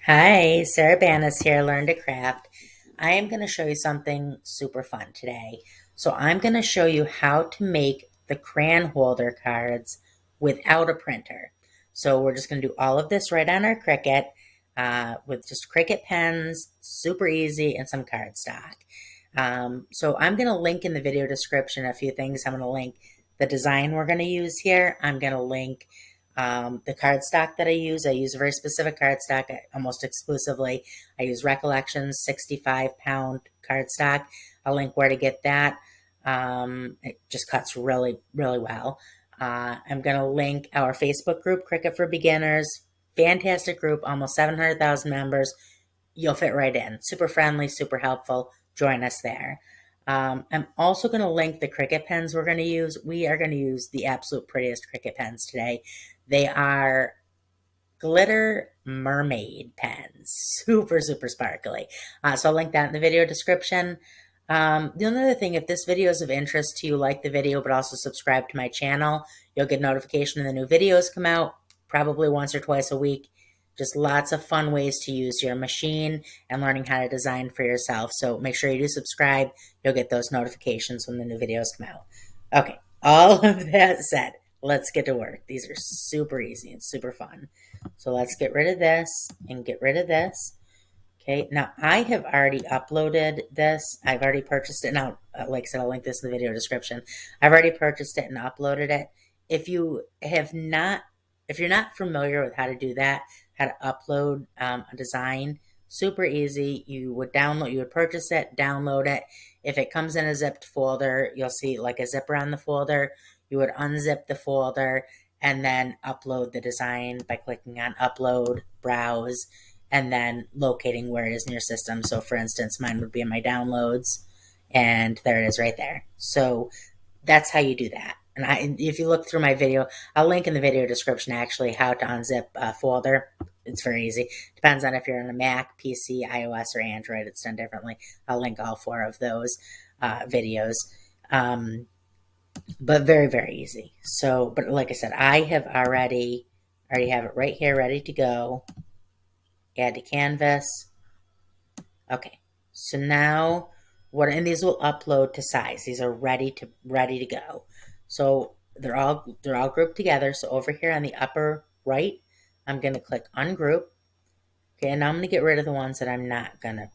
Hi, Sarah Banas here, Learn to Craft. I am going to show you something super fun today. So I'm going to show you how to make the crayon holder cards without a printer. So we're just going to do all of this right on our Cricut with just Cricut pens, super easy, and some cardstock. So I'm going to link in the video description a few things. I'm going to link the design we're going to use here. I'm going to link the cardstock that I use a very specific cardstock almost exclusively. I use Recollections 65-pound cardstock. I'll link where to get that. It just cuts really, really well. I'm going to link our Facebook group, Cricut for Beginners. Fantastic group, almost 700,000 members. You'll fit right in. Super friendly, super helpful. Join us there. I'm also going to link the Cricut pens we're going to use. We are going to use the absolute prettiest Cricut pens today. They are glitter mermaid pens, super, super sparkly. So I'll link that in the video description. The only other thing, if this video is of interest to you, like the video, but also subscribe to my channel. You'll get notification when the new videos come out, probably once or twice a week. Just lots of fun ways to use your machine and learning how to design for yourself. So make sure you do subscribe. You'll get those notifications when the new videos come out. Okay, all of that said, let's get to work. These are super easy and super fun. So let's get rid of this and get rid of this. Okay, now I have already uploaded this. I've already purchased it. Now, like I said, I'll link this in the video description. I've already purchased it and uploaded it. If you have not, if you're not familiar with how to do that, how to upload a design, super easy. You would purchase it, download it. If it comes in a zipped folder, you'll see like a zipper on the folder. You would unzip the folder and then upload the design by clicking on upload, browse, and then locating where it is in your system. So for instance, mine would be in my downloads, and there it is right there. So that's how you do that. And if you look through my video, I'll link in the video description actually how to unzip a folder. It's very easy. Depends on if you're on a Mac, PC, iOS, or Android. It's done differently. I'll link all four of those videos. But very, very easy. So, but like I said, I have already have it right here, ready to go. Add to canvas. Okay, so now and these will upload to size. These are ready to go. So they're all grouped together. So over here on the upper right, I'm going to click ungroup. Okay, and now I'm going to get rid of the ones that I'm not gonna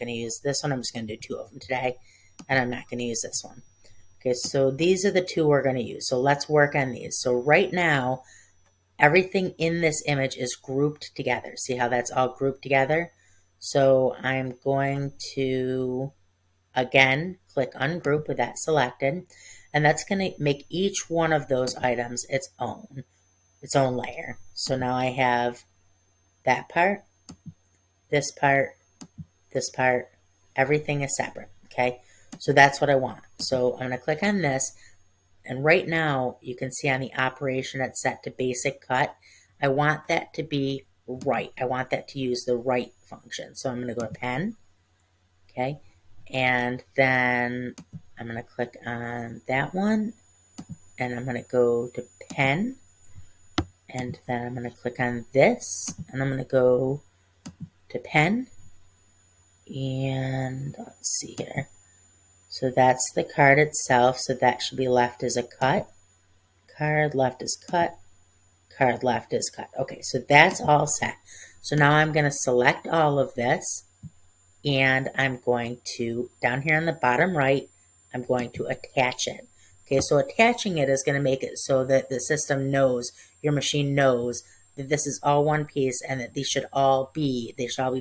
use. This one I'm just going to do two of them today, and I'm not going to use this one. Okay, so these are the two we're going to use. So let's work on these. So right now, everything in this image is grouped together. See how that's all grouped together? So I'm going to, again, click ungroup with that selected, and that's going to make each one of those items its own layer. So now I have that part, this part, this part, everything is separate, okay? So that's what I want. So I'm going to click on this, and right now you can see on the operation it's set to basic cut. I want that to be right. I want that to use the right function. So I'm going to go to pen, okay? And then I'm going to click on that one, and I'm going to go to pen, and then I'm going to click on this, and I'm going to go to pen, and let's see here. So that's the card itself, so that should be left as a cut. Card left is cut. Card left is cut. Okay, so that's all set. So now I'm going to select all of this, and I'm going to, down here on the bottom right, I'm going to attach it. Okay, so attaching it is going to make it so that the system knows, your machine knows that this is all one piece and that they should all be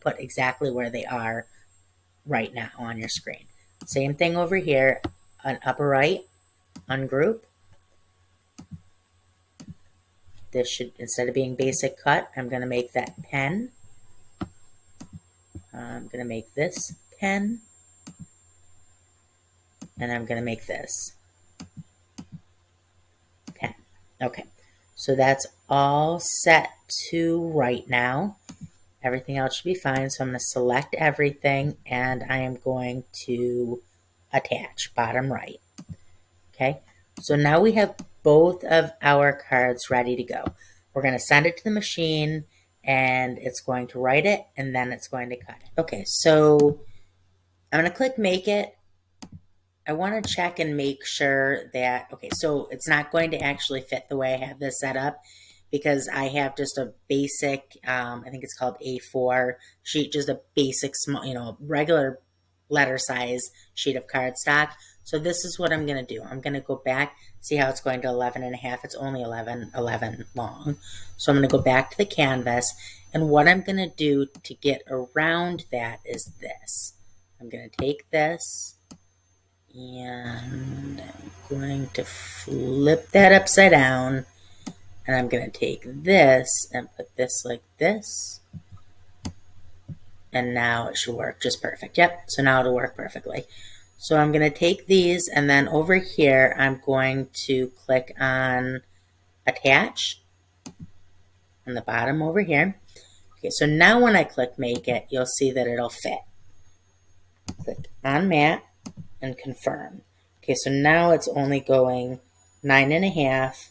put exactly where they are right now on your screen. Same thing over here on upper right, ungroup. This should, instead of being basic cut, I'm going to make that pen. I'm going to make this pen. And I'm going to make this pen. Okay, so that's all set to right now. Everything else should be fine. So I'm going to select everything, and I am going to attach, bottom right. Okay, so now we have both of our cards ready to go. We're going to send it to the machine, and it's going to write it, and then it's going to cut it. Okay, so I'm going to click Make It. I want to check and make sure that, okay, so it's not going to actually fit the way I have this set up because I have just a basic, I think it's called A4 sheet, just a basic small, regular letter size sheet of cardstock. So this is what I'm going to do. I'm going to go back, see how it's going to 11 and a half. It's only 11 long. So I'm going to go back to the canvas, and what I'm going to do to get around that is this. I'm going to take this, and I'm going to flip that upside down, and I'm going to take this and put this like this, and now it should work just perfect. Yep, so now it'll work perfectly. So I'm going to take these, and then over here I'm going to click on Attach on the bottom over here. Okay, so now when I click Make It, you'll see that it'll fit. Click on Matte and Confirm. Okay, so now it's only going 9.5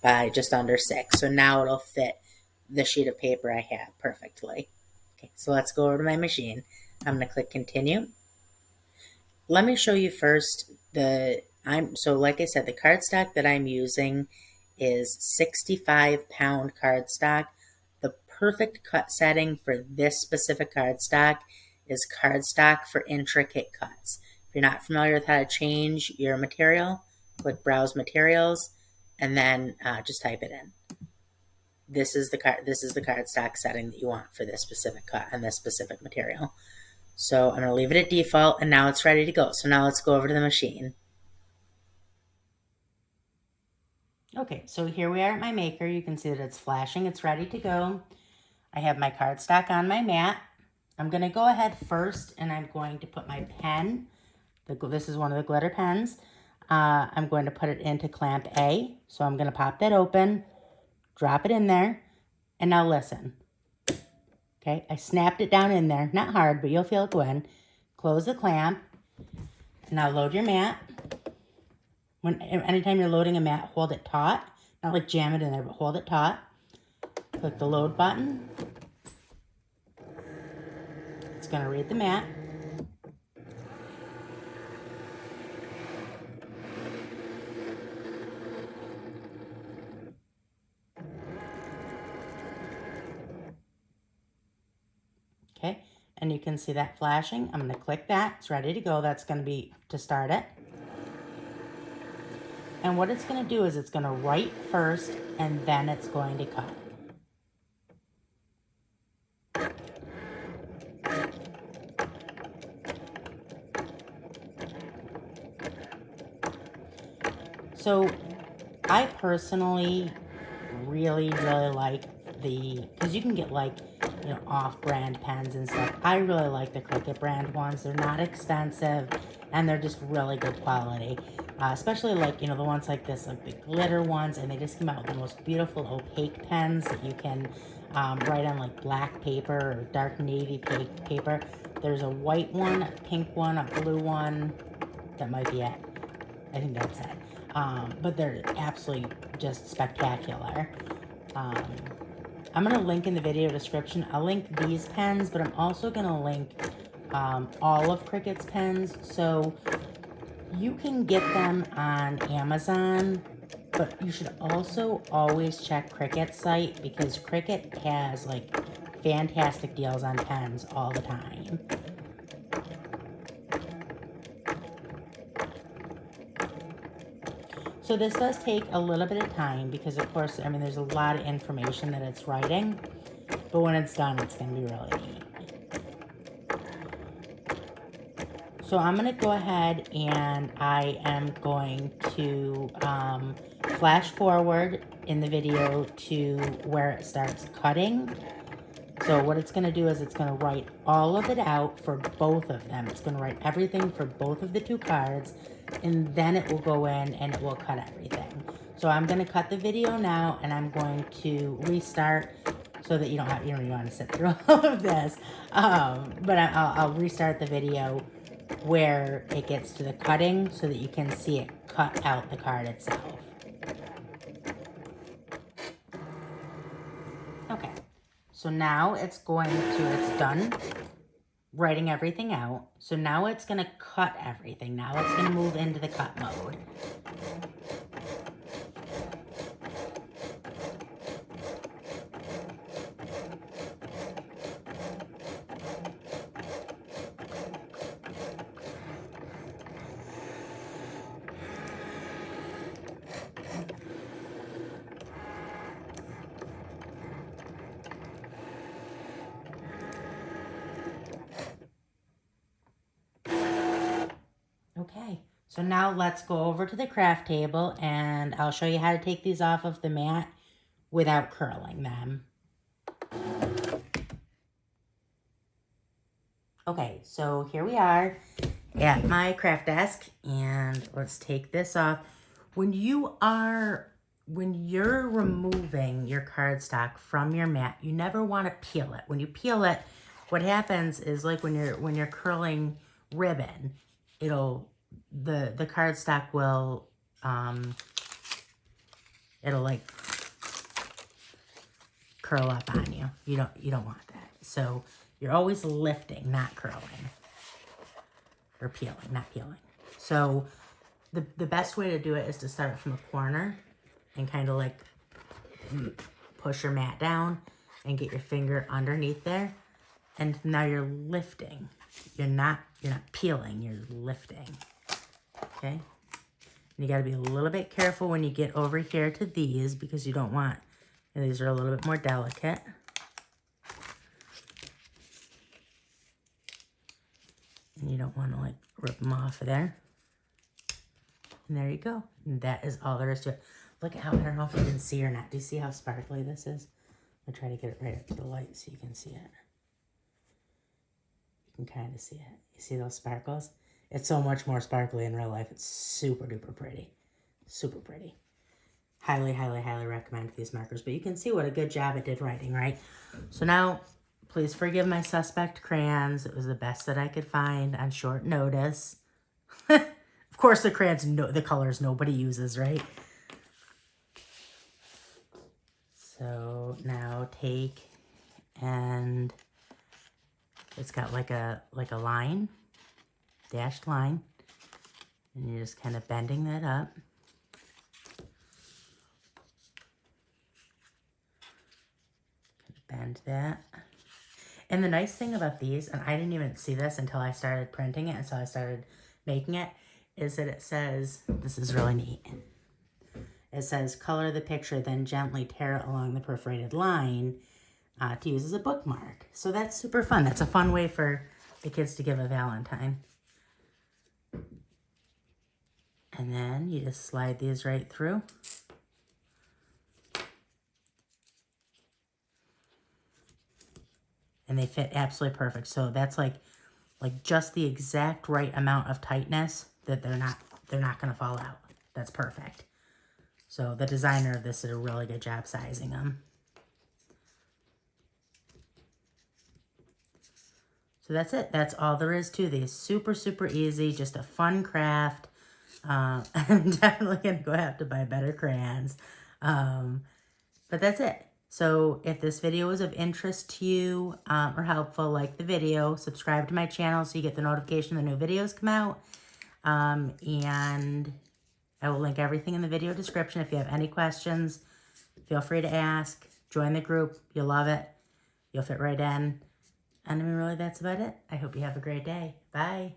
by just under 6. So now it'll fit the sheet of paper I have perfectly. Okay, so let's go over to my machine. I'm going to click Continue. Let me show you first so like I said, the cardstock that I'm using is 65-pound cardstock. The perfect cut setting for this specific cardstock is cardstock for intricate cuts. If you're not familiar with how to change your material, click Browse Materials, and then just type it in. This is the cardstock setting that you want for this specific cut and this specific material. So I'm going to leave it at default, and now it's ready to go. So now let's go over to the machine. Okay, so here we are at my maker. You can see that it's flashing. It's ready to go. I have my cardstock on my mat. I'm going to go ahead first, and I'm going to put my pen. This is one of the glitter pens. I'm going to put it into clamp A. So I'm going to pop that open, drop it in there, and now listen. Okay, I snapped it down in there. Not hard, but you'll feel it go in. Close the clamp. Now load your mat. Anytime you're loading a mat, hold it taut. Not like jam it in there, but hold it taut. Click the load button. It's going to read the mat. Okay, and you can see that flashing. I'm going to click that. It's ready to go. That's going to be to start it. And what it's going to do is it's going to write first, and then it's going to cut. So I personally really like because you can get off-brand pens and stuff. I really like the Cricut brand ones. They're not expensive, and they're just really good quality. Especially the ones like this, like the glitter ones, and they just come out with the most beautiful opaque pens that you can write on like black paper or dark navy paper. There's a white one, a pink one, a blue one. That might be it. I think that's it. But they're absolutely just spectacular. I'm going to link in the video description. I'll link these pens, but I'm also going to link all of Cricut's pens. So you can get them on Amazon, but you should also always check Cricut's site because Cricut has fantastic deals on pens all the time. So this does take a little bit of time because, of course, there's a lot of information that it's writing, but when it's done, it's going to be really neat. So I'm going to go ahead and I am going to flash forward in the video to where it starts cutting. So what it's going to do is it's going to write all of it out for both of them. It's going to write everything for both of the two cards, and then it will go in and it will cut everything. So I'm going to cut the video now, and I'm going to restart so that you don't want to sit through all of this. But I'll restart the video where it gets to the cutting so that you can see it cut out the card itself. Okay. So now it's done writing everything out. So now it's going to cut everything. Now it's going to move into the cut mode. Okay, so now let's go over to the craft table and I'll show you how to take these off of the mat without curling them. Okay, so here we are at my craft desk and let's take this off. When you're removing your cardstock from your mat, you never want to peel it. When you peel it, what happens is like when you're curling ribbon, the cardstock will it'll like curl up on you. You don't want that. So you're always lifting, not curling. Or peeling, not peeling. So the best way to do it is to start from the corner and kind of like push your mat down and get your finger underneath there. And now you're lifting. You're not peeling, you're lifting. Okay? And you got to be a little bit careful when you get over here to these because you don't want, these are a little bit more delicate. And you don't want to like rip them off of there. And there you go. And that is all there is to it. Look at how, I don't know if you can see or not. Do you see how sparkly this is? I'll try to get it right up to the light so you can see it. You can kind of see it. You see those sparkles? It's so much more sparkly in real life. It's super duper pretty. Super pretty. Highly, highly, highly recommend these markers. But you can see what a good job it did writing, right? So now, please forgive my suspect crayons. It was the best that I could find on short notice. Of course, the crayons, the colors nobody uses, right? So now take, and it's got like a line, dashed line, and you're just kind of bending that up. Bend that. And the nice thing about these, and I didn't even see this until I started printing it, and so I started making it, is that it says, this is really neat. It says, color the picture, then gently tear it along the perforated line to use as a bookmark. So that's super fun. That's a fun way for the kids to give a Valentine. And then you just slide these right through. And they fit absolutely perfect. So that's like just the exact right amount of tightness that they're not going to fall out. That's perfect. So the designer of this did a really good job sizing them. So that's it. That's all there is to these. Super, super easy. Just a fun craft. I'm definitely going to go have to buy better crayons. But that's it. So if this video was of interest to you or helpful, like the video, subscribe to my channel so you get the notification when the new videos come out. And I will link everything in the video description. If you have any questions, feel free to ask. Join the group. You'll love it. You'll fit right in. And I mean, really, that's about it. I hope you have a great day. Bye.